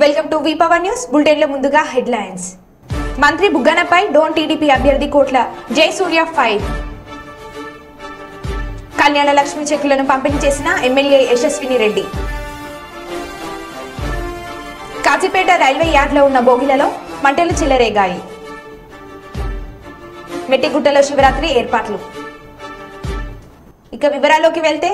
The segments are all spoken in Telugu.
వెల్కమ్ టు వీపవర్ న్యూస్ బులెటిన్ లో ముందుగా హెడ్లైన్స్. మంత్రి బుగ్గనపై డోన్ టీడీపీ అభ్యర్థి కోట్ల జయసూర్య ఫైర్. కళ్యాణ లక్ష్మి చెక్కులను పంపిణీ చేసిన ఎమ్మెల్యే యశస్విని రెడ్డి. కాజీపేట రైల్వే యార్డ్లో ఉన్న బోగిలలో మంటలు చెలరేగాయి. మెట్టిగుట్టలో శివరాత్రి ఏర్పాట్లు. ఇక వివరాల్లోకి వెళ్తే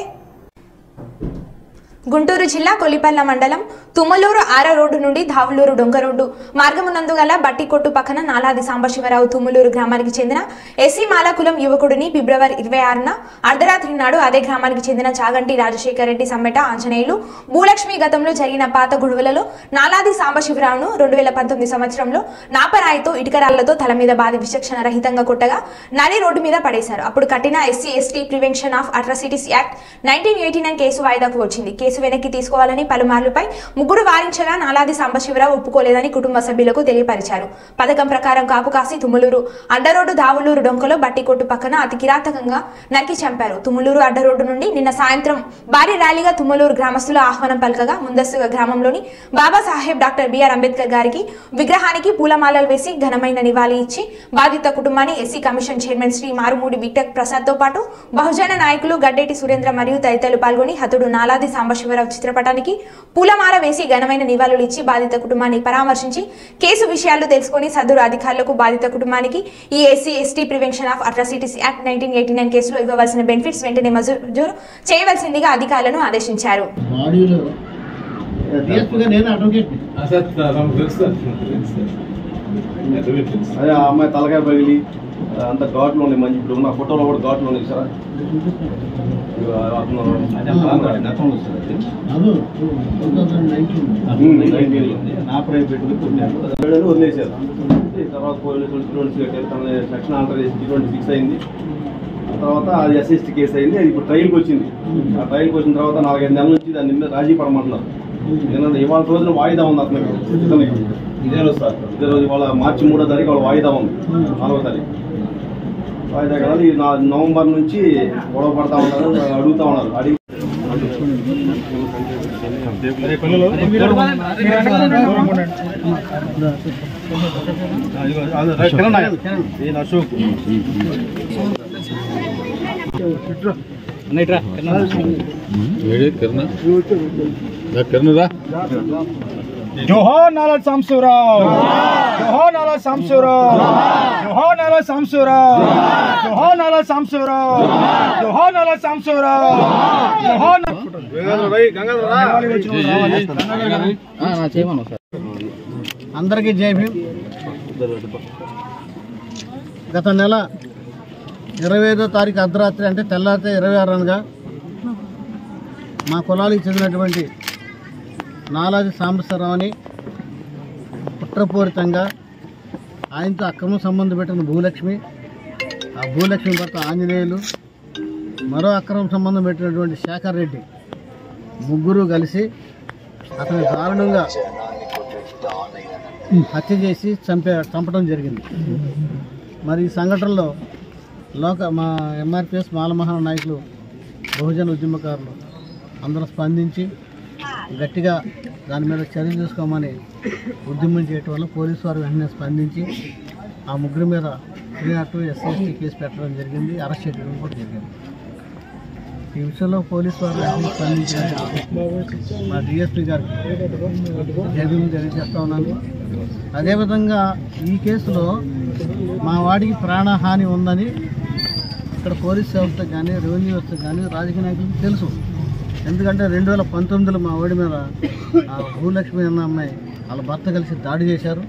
గుంటూరు జిల్లా కొల్లిపల్ల మండలం తుమ్మలూరు ఆర రోడ్డు నుండి ధావులూరు డొంక రోడ్డు మార్గమునందు గల బట్టి కొట్టు పక్కన నాలాది సాంబశివరావు తుమ్మలూరు గ్రామానికి చెందిన ఎస్సీ మాలా కులం యువకుడిని ఫిబ్రవరి 26న అర్ధరాత్రి నాడు అదే గ్రామానికి చెందిన చాగంటి రాజశేఖర రెడ్డి సమ్మెట ఆంజనేయులు భూలక్ష్మి గతంలో జరిగిన పాత గొడవలలో నాలాది సాంబశివరావును 2019 సంవత్సరంలో నాపరాయితో ఇటుకరాళ్లతో తల మీద బాధి విచక్షణ రహితంగా కొట్టగా నడి రోడ్డు మీద పడేశారు. అప్పుడు కట్టిన SC ST prevention of atrocities act 1989 case వాయిదాకు వచ్చింది. కేసు వెనక్కి తీసుకోవాలని పలుమార్లుపై ముగ్గురు వారించగా నాలాది సాంబశివరావు ఒప్పుకోలేదని కుటుంబ సభ్యులకు తెలియపరిచారు. పథకం ప్రకారం కాపు కాసి తుమ్మలూరు అడ్డరోడ్డు దావులూరు డొంకలో బట్టి కొట్టు పక్కన అతి కిరాతకంగా నరికి చంపారు. తుమ్మలూరు అడ్డరోడ్డు నుండి నిన్న సాయంత్రం భారీ ర్యాలీగా తుమ్మలూరు గ్రామస్తులు ఆహ్వానం పలకగా ముందస్తుగా గ్రామంలోని బాబాసాహెబ్ డాక్టర్ బిఆర్ అంబేద్కర్ గారికి విగ్రహానికి పూలమాలలు వేసి ఘనమైన నివాళి ఇచ్చి బాధిత కుటుంబాన్ని SC commission chairman Shri Marumudi Victor Prasad తో పాటు బహుజన నాయకులు గడ్డేటి సురేంద్ర మరియు తదితరులు పాల్గొని హతుడు నాలాది సాంబశివరావు చిత్రపటానికి పూలమాల వేసి ఘనమైన నివాళులు ఇచ్చి బాధిత కుటుంబాన్ని పరామర్శించి కేసు విషయాలు తెలుసుకుని సదరు అధికారులకు బాధిత కుటుంబానికి ఈ SC ST prevention of atrocities act 1989 కేసులో ఇవ్వవలసిన బెనిఫిట్స్ వెంటనే మంజూరు చేయవలసిందిగా అధికారులను ఆదేశించారు. అమ్మాయి తలకాయ పగిలి అంత ఘాట్లు ఉన్నాయి. మంచి ఇప్పుడు ఉన్న ఫోటోలో కూడా ఘాట్లు ఉన్నాయి సార్. వదిలేశారు. తర్వాత పోలీసులు సెక్షన్ ఆల్టర్ చేసి 26 అయింది. తర్వాత అది ఎస్ఎస్టీ కేసు అయింది. అది ఇప్పుడు ట్రయల్కి వచ్చింది. ఆ ట్రయల్కి వచ్చిన తర్వాత 4-5 నెలల నుంచి దాని మీద రాజీ పడమంటున్నారు. ఎందుకంటే ఇవాళ రోజున వాయిదా ఉంది అతనికి. ఇదే రోజు సార్, ఇదే రోజు ఇవాళ మార్చి 3వ తారీఖు వాళ్ళ వాయిదా ఉంది. 4వ తారీఖు వాయిదా కదా. ఈ నవంబర్ నుంచి గొడవ పడతా ఉన్నారు, అడుగుతా ఉన్నారు. అడిగి అశోక్ जोहार नाला सामशेवराव, जोहार नाला सामशेवराव, जोहार नाला सामशेवराव, जोहार नाला सामशेवराव, जोहार नाला सामशेवराव, जोहार అందరికీ జై భీమ్. గత నెల 25వ తారీఖు అర్ధరాత్రి అంటే తెల్లారితే 26 అనగా మా కులాలకు చెందినటువంటి నాలాది సాంబశివరావుని కుట్రపూరితంగా ఆయనతో అక్రమ సంబంధం పెట్టిన భూలక్ష్మి, ఆ భూలక్ష్మి భర్త ఆంజనేయులు, మరో అక్రమ సంబంధం పెట్టినటువంటి శేఖర్ రెడ్డి ముగ్గురు కలిసి అతని దారుణంగా హత్య చేసి చంపడం జరిగింది. మరి ఈ సంఘటనలో మా ఎంఆర్పిఎస్ మాలమహాన నాయకులు, బహుజన ఉద్యమకారులు అందరూ స్పందించి గట్టిగా దాని మీద చర్యలు తీసుకోమని ఉద్యమం చేయటం వల్ల పోలీసు వారు వెంటనే స్పందించి ఆ ముగ్గురి మీద 302 SC కేసు పెట్టడం జరిగింది, అరెస్ట్ చేయడం కూడా జరిగింది. ఈ విషయంలో పోలీసు వారు వెంటనే స్పందించి మా డిఎస్పీ గారికి జైలు తెలియజేస్తా ఉన్నాను. అదేవిధంగా ఈ కేసులో మా వాడికి ప్రాణహాని ఉందని ఇక్కడ పోలీస్ వ్యవస్థ కానీ, రెవెన్యూ వ్యవస్థ కానీ, రాజకీయ నాయకులకు తెలుసు. ఎందుకంటే 2019లో మా వాడి మీద ఆ భూలక్ష్మి అన్న అమ్మాయి వాళ్ళ భర్త కలిసి దాడి చేశారు,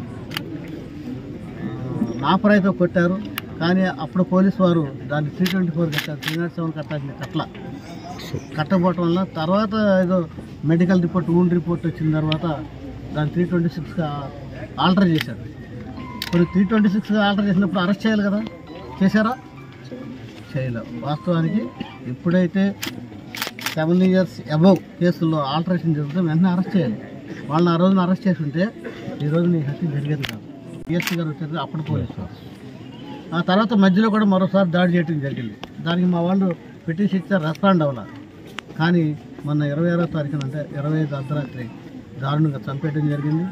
నాపరాయితో కొట్టారు. కానీ అప్పుడు పోలీసు వారు దాన్ని 324 కట్టారు, 307 కట్టాల్సింది కట్టకపోవటం వల్ల తర్వాత ఏదో మెడికల్ రిపోర్ట్, ఊన్ రిపోర్ట్ వచ్చిన తర్వాత దాన్ని 326గా ఆల్టర్ చేశారు. ఇప్పుడు 326గా ఆల్టర్ చేసినప్పుడు అరెస్ట్ చేయాలి కదా, చేశారా? చేయలేదు. వాస్తవానికి ఎప్పుడైతే 7 years అబవ్ కేసుల్లో ఆల్టరేషన్ జరుగుతుందో వెంటనే అరెస్ట్ చేయాలి. వాళ్ళని ఆ రోజున అరెస్ట్ చేసి ఉంటే ఈ రోజు నీ హత్య జరిగేది కాదు. డిఎస్పీ గారు వచ్చారు అప్పుడు పోలీసు వారు. ఆ తర్వాత మధ్యలో కూడా మరోసారి దాడి చేయడం జరిగింది. దానికి మా వాళ్ళు పిటిషన్ ఇచ్చారు, రెస్పాండ్ అవ్వాలి. కానీ మొన్న 26వ తారీఖున అంటే 25 అర్ధరాత్రి దారుణంగా చంపేయడం జరిగింది.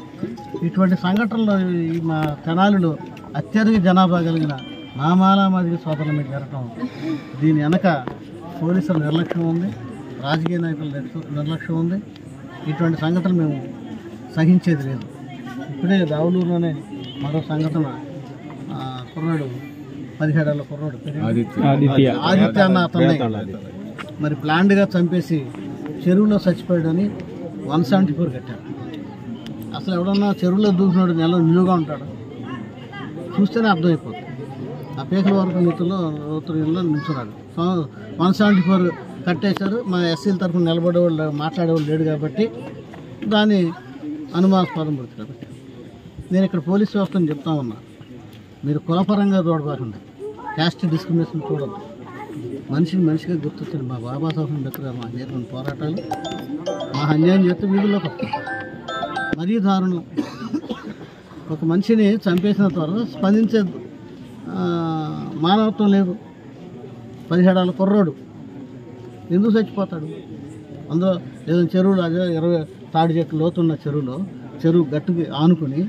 ఇటువంటి సంఘటనలు ఈ మా తెనాలిలో అత్యధిక జనాభా కలిగిన నామాలామాదిరి సోదరుల మీద జరగటం, దీని వెనక పోలీసుల నిర్లక్ష్యం ఉంది, రాజకీయ నాయకుల నిర్లక్ష్యం ఉంది. ఇటువంటి సంఘటనలు మేము సహించేది లేదు. ఇప్పుడే దావులూరులోనే మరో సంఘటన, కుర్రాడు 17 ఏళ్ల కుర్రాడు ఆదిత్య అన్న అతన్ని మరి ప్లాండ్గా చంపేసి చెరువులో చచ్చిపోయాడని 174 కట్టారు. అసలు ఎవడన్నా చెరువులో దూకినాడు నిలువుగా ఉంటాడు, చూస్తేనే అర్థమైపోతుంది. ఆ పేకల వరకు నీటిలో లోతుల్లో నిల్చున్నాడు. 174 కట్టేశారు. మా ఎస్సీల తరఫున నిలబడేవాళ్ళు మాట్లాడేవాళ్ళు లేడు కాబట్టి దాన్ని అనుమానాస్పదం పడుతుంది. కాబట్టి నేను ఇక్కడ పోలీస్ వ్యవస్థను చెప్తా ఉన్నా, మీరు కులపరంగా చూడబాకండి, క్యాస్ట్ డిస్క్రిమినేషన్ చూడద్దు. మనిషిని మనిషిగా గుర్తొచ్చింది. మా బాబాసాహెబ్ అంబేద్కర్ మా నేర్పిన పోరాటాలు మా అన్యాయం చేస్తే వీధుల్లోకి వస్తుంది. మరీ దారుణం. ఒక మనిషిని చంపేసిన తర్వాత స్పందించే మానవత్వం లేదు. 17 ఏళ్ల కుర్రోడు ఎందుకు చచ్చిపోతాడు? అందులో ఏదైనా చెరువులో, అదే 20 తాడి చెట్లు లోతున్న చెరువు గట్టుకి ఆనుకుని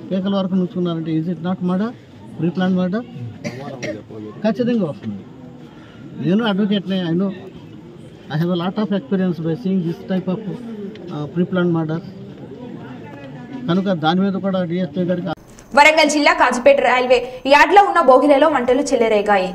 పేకల వరకు నుంచున్నారంటే is it not murder? Preplan murder ఖచ్చితంగా వస్తుంది. నేను అడ్వకేట్నే, I have a lot of experience by seeing this type of preplan murder. కనుక దాని మీద కూడా డిఎస్పీ గారికి. వరంగల్ జిల్లా కాజీపేట రైల్వే యార్డ్లో ఉన్న బోగిలలో మంటలు చెలరేగాయి.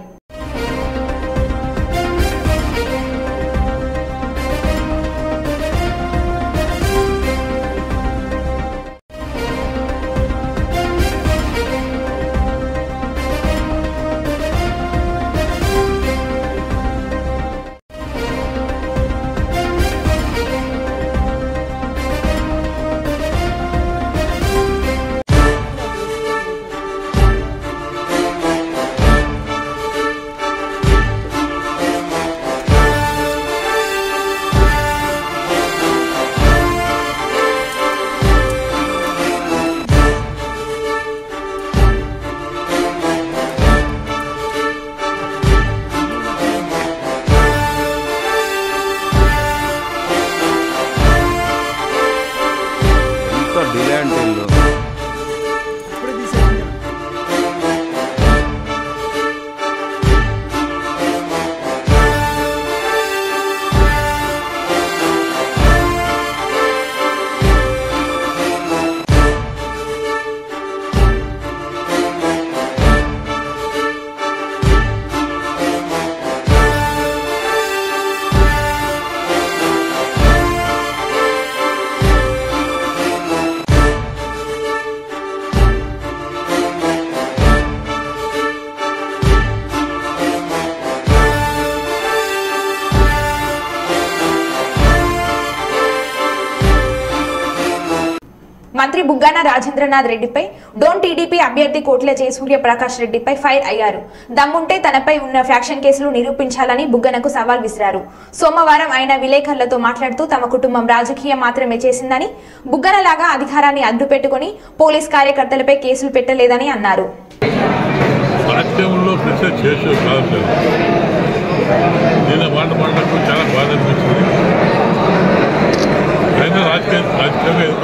మంత్రి బుగ్గాన రాజేంద్రనాథ్ రెడ్డిపై డోన్ టీడీపీ అభ్యర్థి కోట్ల జయసూర్యప్రకాష్ రెడ్డిపై ఫైర్ అయ్యారు. దమ్ముంటే తనపై ఉన్న ఫ్యాక్షన్ కేసులు నిరూపించాలని బుగ్గనకు సవాల్ విసిరారు. సోమవారం ఆయన విలేకరులతో మాట్లాడుతూ తమ కుటుంబం రాజకీయం మాత్రమే చేసిందని, బుగ్గనలాగా అధికారాన్ని అడ్డు పెట్టుకుని పోలీస్ కార్యకర్తలపై కేసులు పెట్టలేదని అన్నారు.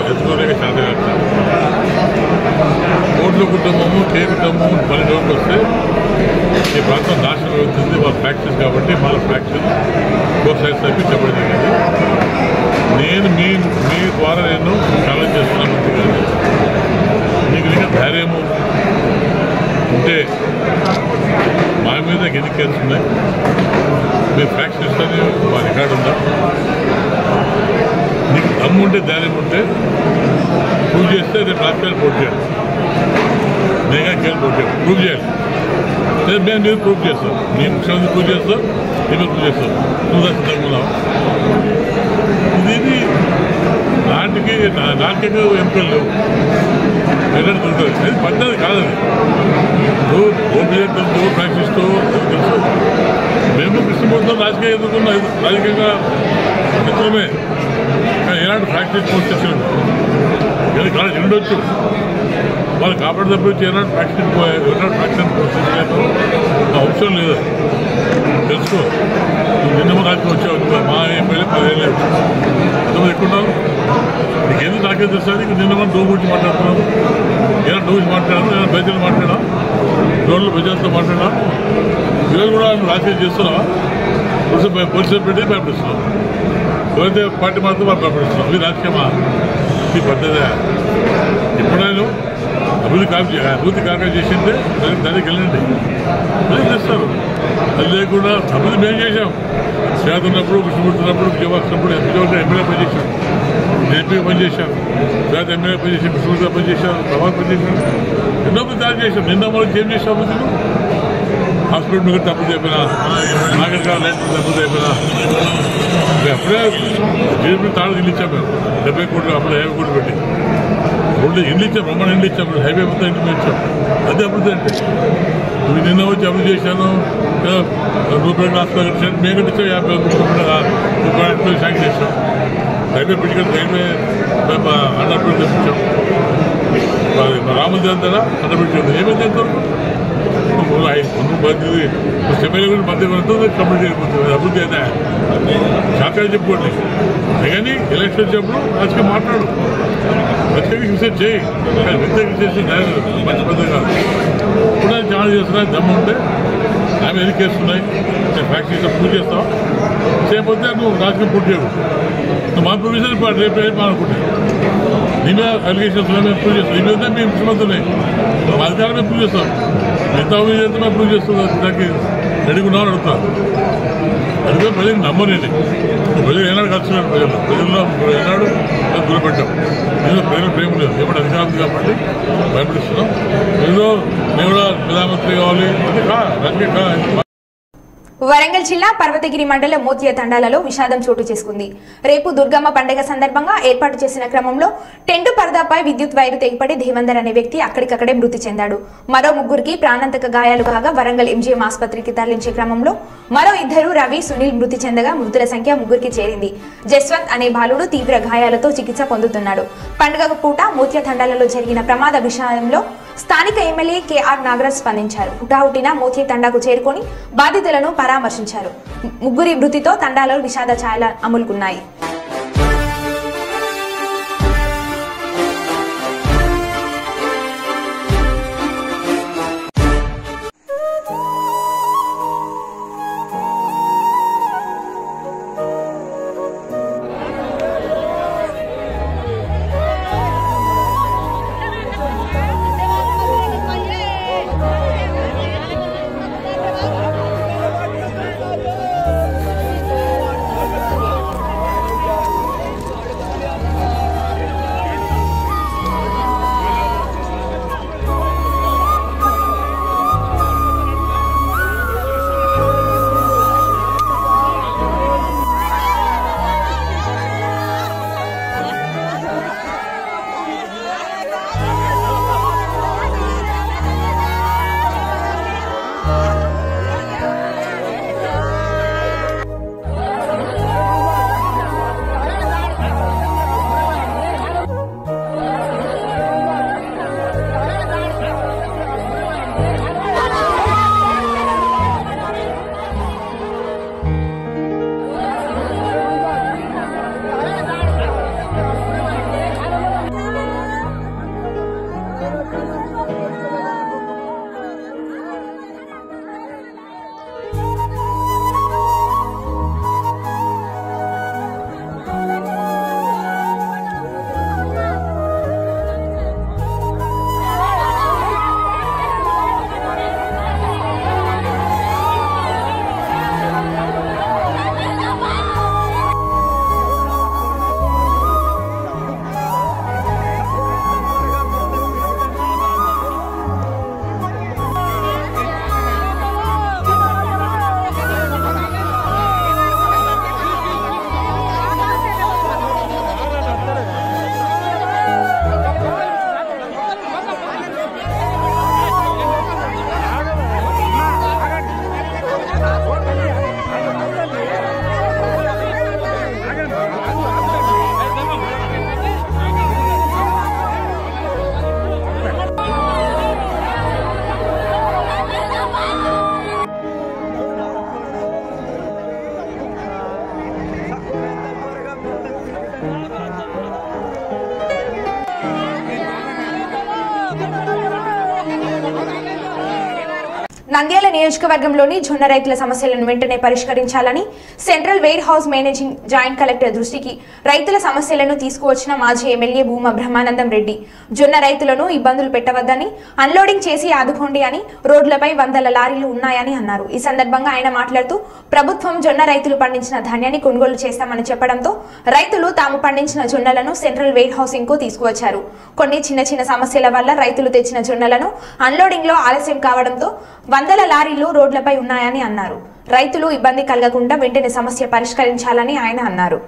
ఎదుర్కోలేక చాలా కోట్ల కుటుంబము కేవలము పల్లెటూరుకు వస్తే ఈ ప్రాంతం నాశనం అవుతుంది. వాళ్ళ ఫ్యాక్టరీస్ కాబట్టి వాళ్ళ ఫ్యాక్టరీ కోసారి తప్పించబడి జరిగింది. నేను మీ ద్వారా నేను ఛాలెంజ్ చేస్తున్నాను. మీకు ఇంకా ధైర్యము ఉంటే మా మీద ఎన్ని కేసులు ఉన్నాయి, మీరు ఫ్యాక్టరీస్ అని మా రికార్డు ఉందా? నీకు దమ్ముంటే ధైర్యం ఉంటే ప్రూవ్ చేస్తే రేపు రాజకీయాలు పోటీ చేయాలి, నేగా కేసు పోటీ చేయాలి, ప్రూవ్ చేయాలి. మేము మీరు ప్రూవ్ చేస్తాం, మీ ముఖ్యమంత్రి ప్రూవ్ చేస్తాం, మీరు ప్రూవ్ చేస్తాం. నువ్వు సిద్ధంగా ఉన్నావు. ఇది నాటికి నాటికి ఎంపికలు లేవు, ఎక్కడ దొరుకుతుంది. అది పద్ధతి కాదు. నువ్వు ఓపీ తెలుసు, ప్రాక్టీస్తూ తెలుసు. మేము కృష్ణమూర్తితో రాజకీయం ఎదుర్కొన్నాం, రాజకీయంగా మిత్రమే. ఎలాంటి ఫ్యాక్టరీ పోస్ట్ తెచ్చినాడు, కాలేజ్ ఉండొచ్చు, వాళ్ళు కాపాడు తప్పించి ఏనాడు ఫ్యాక్షన్ పరిస్థితి అవసరం లేదు. తెలుసుకో, నువ్వు నిన్న రాజ్యం వచ్చావు, మా ఎమ్మెల్యే 10 ఏళ్ళు ఎంతమంది ఎక్కున్నారు నీకెందుకు నాకేం తెలుసా? నీకు నిన్న మనం డోర్ గురించి మాట్లాడుతున్నావు, ఏదైనా డోర్ గురించి మాట్లాడాను, ఏదైనా ప్రజలు మాట్లాడా, రోడ్లు ప్రజలతో మాట్లాడా, ఈరోజు కూడా రాజకీయం చేస్తున్నావా? పోలీసులు పెట్టి భయపడిస్తున్నావు, ఎవరైతే పార్టీ మాత్రం వాళ్ళు భయపడిస్తున్నావు. ఇది రాజకీయమా? ఇది పద్ధతే? ఎప్పుడైనా అభివృద్ధి కాక చేసిందే దానికి వెళ్ళండి, అది చేస్తారు. అది లేకుండా అభివృద్ధి మేము చేశాం. చేత ఉన్నప్పుడు కృష్ణమూర్తున్నప్పుడు విజయవాసినప్పుడు ఎమ్మెల్యే పనిచేశాను, ఎంపీ పనిచేశాను, చేత ఎమ్మెల్యే పనిచేసాను, కృష్ణమూర్తిగా పనిచేశాను, ప్రభావం పనిచేశాను, ఎన్నో తయారు చేశాం. నిన్న మనకి ఏం చేసాం? అభివృద్ధి హాస్పిటల్ మీద అభివృద్ధి అయిపోయినా, నాగరిక లైట్ అభివృద్ధి అయిపోయినా, అప్పుడే జీడిపి తాడు ఇల్లు ఇచ్చాం మేము 70 కోట్లు, అప్పుడు 50 కోట్లు పెట్టి రోడ్లు ఇల్లు ఇచ్చాం, బ్రహ్మాండ ఇల్లు ఇచ్చాం, హైవే మొత్తం ఇంటి మీద ఇచ్చాం. అదే అభివృద్ధి అంటే. నువ్వు నిన్న వచ్చి అభివృద్ధి చేశాను, రూపాయలు హాస్పిటల్ కట్టించాను, మేము కట్టించాం 50 రూపాయలు శాంక్షన్ చేసాం. రైల్వే పిటికల్ రైల్వే అండర్ బ్రిడ్జ్ తెప్పించాం. రామోజీ అంతా అండర్ బ్రిడ్జ్ ఉంది. ఏమైంది ఎంతవరకు? ఎమ్మెల్యే గురించి మధ్య కంప్లీట్ అయిపోతుంది. అభివృద్ధి అయితే శాఖలు చెప్పుకోండి, కానీ ఎలక్షన్ వచ్చినప్పుడు రాజకీయం మాట్లాడు, రాజకీయ రిసెర్చ్ చేయి, రిసెర్చ్ మంచి పద్ధతి కాదు. ఇప్పుడు చాలా చేస్తున్నాయి, దమ్ము ఉంటే ఆమె ఎన్ని కేసున్నాయి, ఫ్యాక్టరీ పూర్తి చేస్తావు, చేయకపోతే నువ్వు రాజకీయం పూర్తి చేయవు. నువ్వు మా ప్రొవిజన్ రేపు అనుకుంటావు, నీ మీద అలిగేషన్స్ ఉన్నాయి, మేము ప్రూవ్ చేస్తాం. నీ మీద మేము ముఖ్యమంత్రి ఉన్నాయి, మా అధికారం మేము ప్రూవ్ చేస్తాం. ఎంత అయితే మేము ప్రూవ్ చేస్తాం, దానికి రెడీగా ఉన్నామని అడుగుతాను. అందుకే ప్రజలకు నమ్మనండి. ప్రజలు ఏనాడు కలుసుకున్నాడు, ప్రజల్లో ఏనాడు దూరపెట్టాం. ఏదో ప్రజల ప్రేమ లేదు, ఎప్పుడు అధికారం కాబట్టి భయపడిస్తున్నాం. ఏదో మేము కూడా ప్రధానమంత్రి కావాలి అంటే రాజకీయ. వరంగల్ జిల్లా పర్వతగిరి మండలం మోతియ తండాలలో విషాదం చోటు చేసుకుంది. రేపు దుర్గమ్మ పండుగ సందర్భంగా ఏర్పాటు చేసిన క్రమంలో టెంటు పరదాపై విద్యుత్ వైరు తెగిపడి దేవందర్ అనే వ్యక్తి అక్కడికక్కడే మృతి చెందాడు. మరో 3కి ప్రాణాంతక గాయాలు కాగా వరంగల్ ఎంజీఎం ఆసుపత్రికి తరలించే క్రమంలో మరో 2 రవి, సునీల్ మృతి చెందగా మృతుల సంఖ్య 3కి చేరింది. జస్వంత్ అనే బాలుడు తీవ్ర గాయాలతో చికిత్స పొందుతున్నాడు. పండుగ పూట మోతియ తండాలలో జరిగిన ప్రమాద విషయంలో స్థానిక ఎమ్మెల్యే కేఆర్ నాగరాజ్ స్పందించారు. హుటాహుటిన మోతియ తండాకు చేరుకొని బాధితులను పరామర్శించారు. 3 మృతితో తండాలో విషాద ఛాయలు అములుకున్నాయి. నంద్యాల నియోజకవర్గంలోని జొన్న రైతుల సమస్యలను వెంటనే పరిష్కరించాలని central warehouse managing joint collector దృష్టికి రైతుల సమస్యలను తీసుకువచ్చిన మాజీ ఎమ్మెల్యే భూమా బ్రహ్మానందం రెడ్డి జొన్న రైతులను ఇబ్బందులు పెట్టవద్దని అన్లోడింగ్ చేసి ఆదుకోండి అని రోడ్లపై వందల లారీలు ఉన్నాయని అన్నారు. ఈ సందర్భంగా ఆయన మాట్లాడుతూ ప్రభుత్వం జొన్న రైతులు పండించిన ధాన్యాన్ని కొనుగోలు చేస్తామని చెప్పడంతో రైతులు తాము పండించిన జొన్నలను సెంట్రల్ వేర్ హౌసింగ్ కు తీసుకువచ్చారు. కొన్ని చిన్న సమస్యల వల్ల రైతులు తెచ్చిన జొన్నలను అన్లోడింగ్ లో ఆలస్యం కావడంతో వందల లారీలు రోడ్లపై ఉన్నాయని అన్నారు. రైతులు ఇబ్బంది కలగకుండా వెంటనే సమస్య పరిష్కరించాలని ఆయన అన్నారు.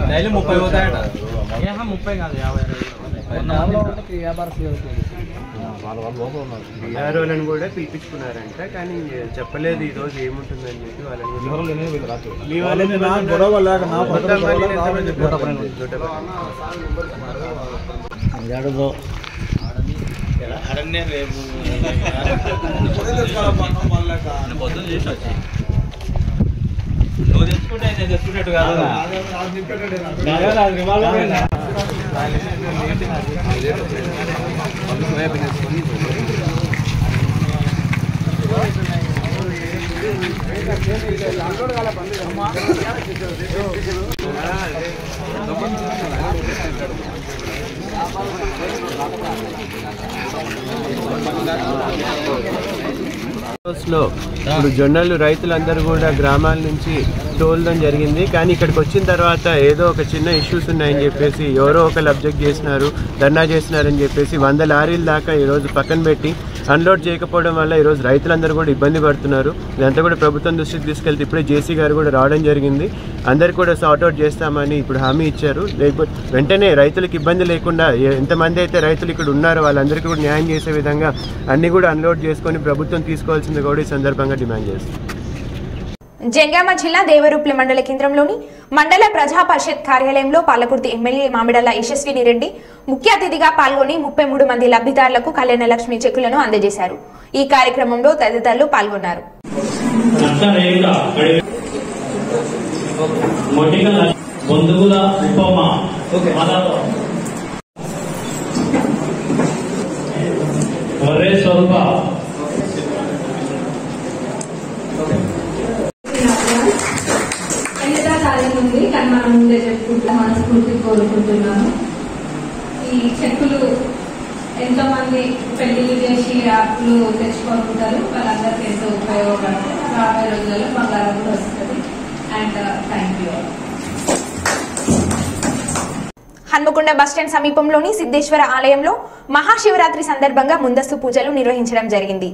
డైలీ 30 పోతాయట. 30 కాదు 50. బీఆర్ఓలను కూడా పిలిపించుకున్నారంట, కానీ చెప్పలేదు ఈ రోజు ఏముంటుందని చెప్పి పొద్దున్న చేసి వచ్చి నువ్వు తెచ్చుకుంటే నేను తెచ్చుకున్నట్టు కాదు. ఇప్పుడు జొన్నలు రైతులందరూ కూడా గ్రామాల నుంచి తోలడం జరిగింది. కానీ ఇక్కడికి వచ్చిన తర్వాత ఏదో ఒక చిన్న ఇష్యూస్ ఉన్నాయని చెప్పేసి ఎవరో ఒకరు అబ్జెక్ట్ చేసినారు, ధర్నా చేసినారని చెప్పేసి 100 లారీల దాకా ఈరోజు పక్కన పెట్టి అన్లోడ్ చేయకపోవడం వల్ల ఈరోజు రైతులందరూ కూడా ఇబ్బంది పడుతున్నారు. ఇదంతా కూడా ప్రభుత్వం దృష్టికి తీసుకెళ్తే ఇప్పుడే జేసీ గారు కూడా రావడం జరిగింది. అందరు కూడా సార్ట్అవుట్ చేస్తామని ఇప్పుడు హామీ ఇచ్చారు. లేకపోతే వెంటనే రైతులకు ఇబ్బంది లేకుండా ఎంతమంది అయితే రైతులు ఇక్కడ ఉన్నారో వాళ్ళందరికీ కూడా న్యాయం చేసే విధంగా అన్ని కూడా అన్లోడ్ చేసుకొని ప్రభుత్వం తీసుకోవాల్సింది కూడా ఈ సందర్భంగా డిమాండ్ చేస్తుంది. జంగామ జిల్లా దేవరూప్ల మండల కేంద్రంలోని మండల ప్రజా పరిషత్ కార్యాలయంలో పాలకుర్తి ఎమ్మెల్యే మామిడాల యశస్విని రెడ్డి ముఖ్య అతిథిగా పాల్గొని 33 మంది లబ్ధిదారులకు కళ్యాణ లక్ష్మి చెక్కులను అందజేశారు. ఈ కార్యక్రమంలో తదితరులు పాల్గొన్నారు. ఉంది కానీ మనం ముందే చెప్పుకుంటా మనస్ఫూర్తి కోరుకుంటున్నాను. ఈ చెక్కులు ఎంతో మంది పెళ్లిళ్ళు చేసి యాప్లు తెచ్చుకుంటారు, వాళ్ళందరికీ ఎంతో ఉపయోగపడుతుంది. రాబోయే రోజుల్లో బంగారం కూడా వస్తుంది. And thank you. Hanamkonda bus stand సమీపంలోని సిద్ధేశ్వర ఆలయంలో మహాశివరాత్రి సందర్భంగా ముందస్తు పూజలు నిర్వహించడం జరిగింది.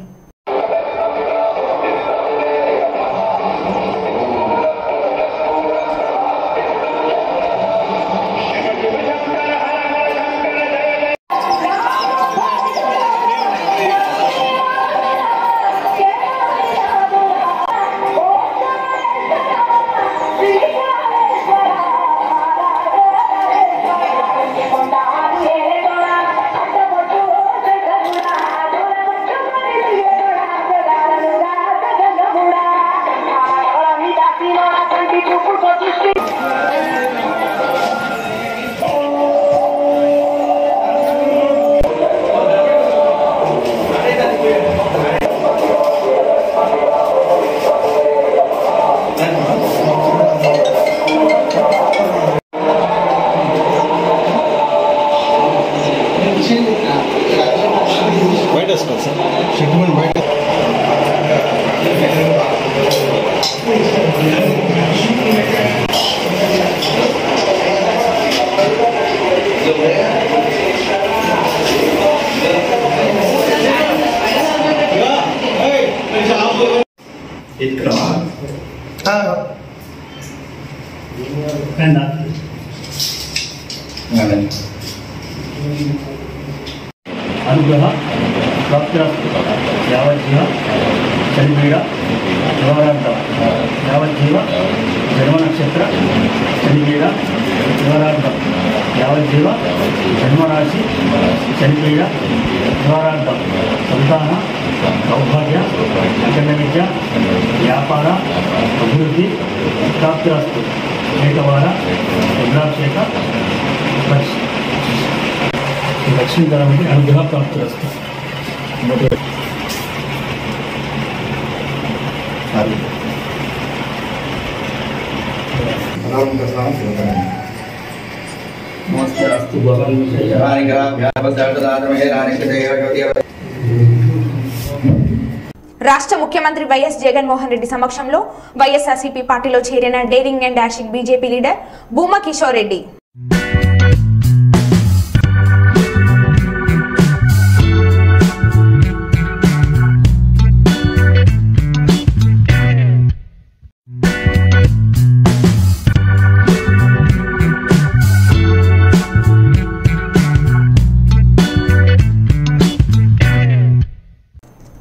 Yeah. అనుగ్రహ ప్రాప్తిరస్తు యావజ్జీవ శనిపీడ నివారాంత యావజ్జీవ జన్మ నక్షత్ర శనిపీడ నివారాంతం యావజ్జీవ జన్మరాశి శనిపీడ నివారాంతం సంతాన సౌభాగ్య అఖండ విద్య వ్యాపార అభివృద్ధి ప్రాప్తిరస్తు ఏకవార రుద్రాభిషేక లక్ష్మీకరమైన అనుగ్రహ ప్రాప్తిరస్తు. రాష్ట్ర ముఖ్యమంత్రి వైఎస్ జగన్మోహన్ రెడ్డి సమక్షంలో వైఎస్ఆర్సీపీ పార్టీలో చేరిన daring and dashing BJP leader Bhuma Kishore Reddy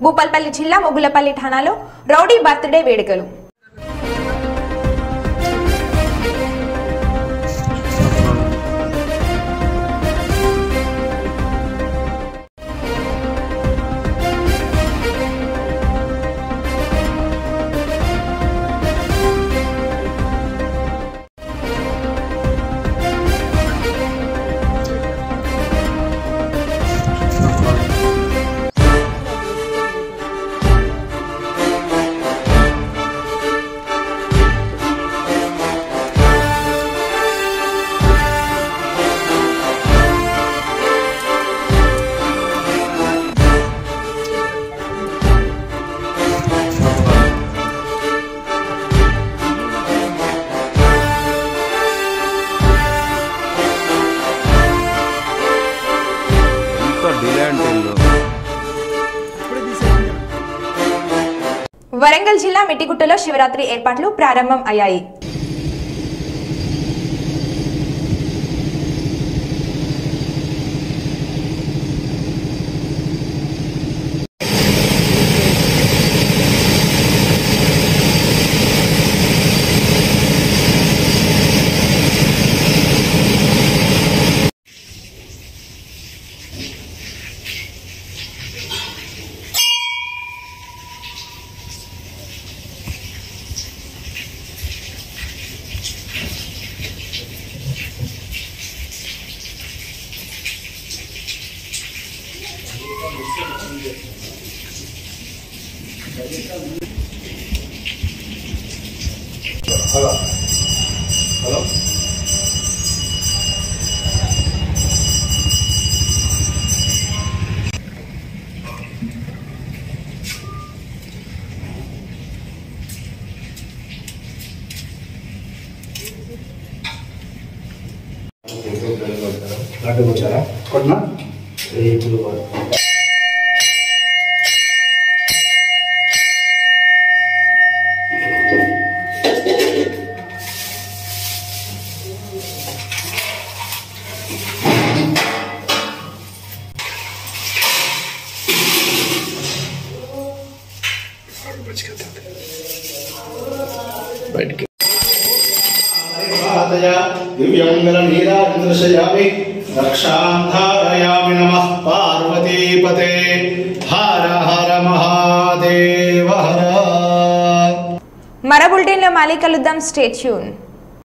Bhupalpally జిల్లా మొగులపల్లి ఠాణాలో రౌడీ బర్త్డే వేడుకలు. వరంగల్ జిల్లా మిట్టిగుట్టలో శివరాత్రి ఏర్పాట్లు ప్రారంభం అయ్యాయి. रक्षाधारयामि नमः पार्वतीपते हर हर महादेव हर. మరో బులెటిన్లో మళ్ళీ కలుద్దాం. Stay tune.